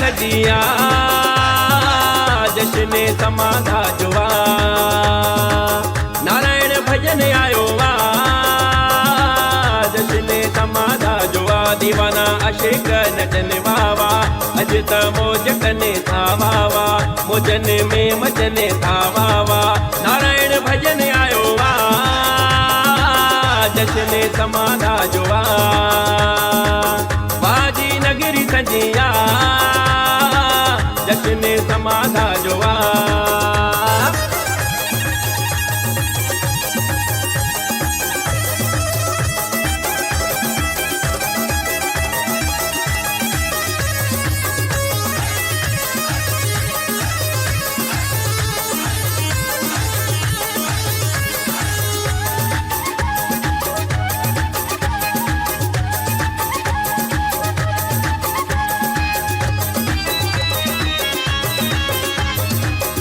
सजिया जश्न समाधा जुआ नारायण भजन आयो वा जश्न समाधा जुआ दीवाना अशिक नचन वावा अज त मौज कने था वावा मोजन में मचन था वावा नारायण भजन आयो वा जश्न समाधा जुआ बाजी नगरी सजिया जश्न समाधा जुआ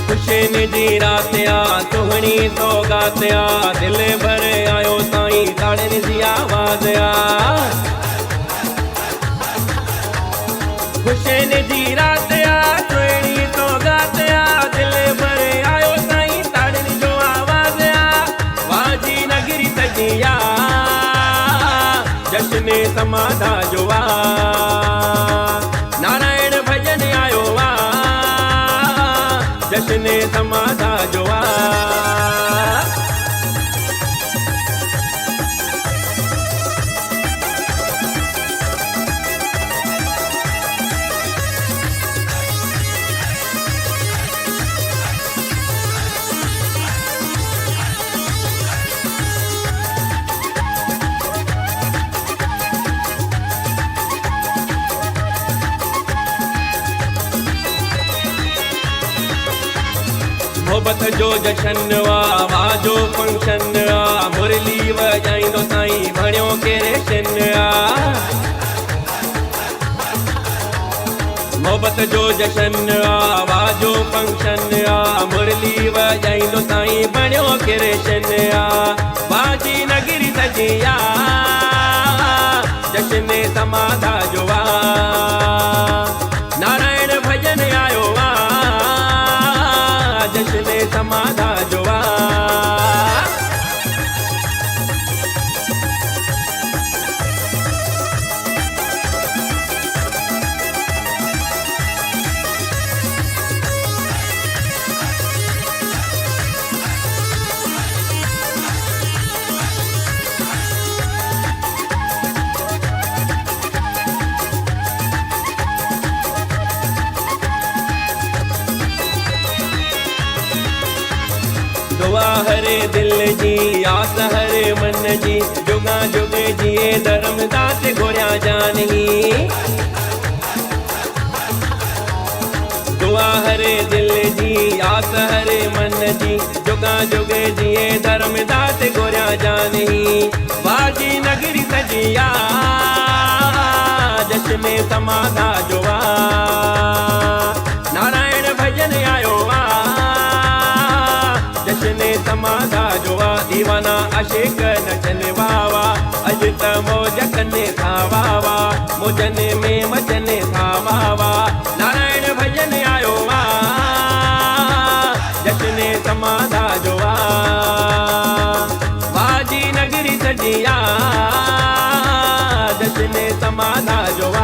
खुशन जी रात आ तुहणी सौगात आ दिल भर आयो साईं ताड़न जी आवाज आ खुशन जी रात आ तुहणी सौगात आ दिल भर आयो साईं ताड़न जो आवाज आ वाजी नगरी सजिया जश्न समाधा जुआ नारायण भजन आयो वा जश्न समाधा जुआ मोहब्बत जो जशन आ वाजो फंक्शन आ मुरली वजाइंदो साईं भणियो केरेशन आ मोहब्बत जो जशन आ वाजो फंक्शन आ मुरली वजाइंदो साईं भणियो केरेशन आ बाजी नगरी सजिया जश्न समाधा जुआ नारायण भजन आयो वा जश्न समाधा जुआ दुआ हरे दिल जी आस हरे मन जी जुगा जुगे जिए धर्मदास घोड़िया जानही दुआ हरे दिल जी आस हरे मन जी जुगा जुगे जिए धर्मदास घोड़िया जानही बाजी नगरी सजिया जश्न समाधा जुआ नारायण भजन आयो वा जश्न समाधा जुआ दीवाना अशिक नचन वावा अज त मौज कने था वावा मोजन में मचन था वावा नारायण भजन आयो वा जश्न समाधा जुआ बाजी नगरी सजिया जश्न समाधा जुआ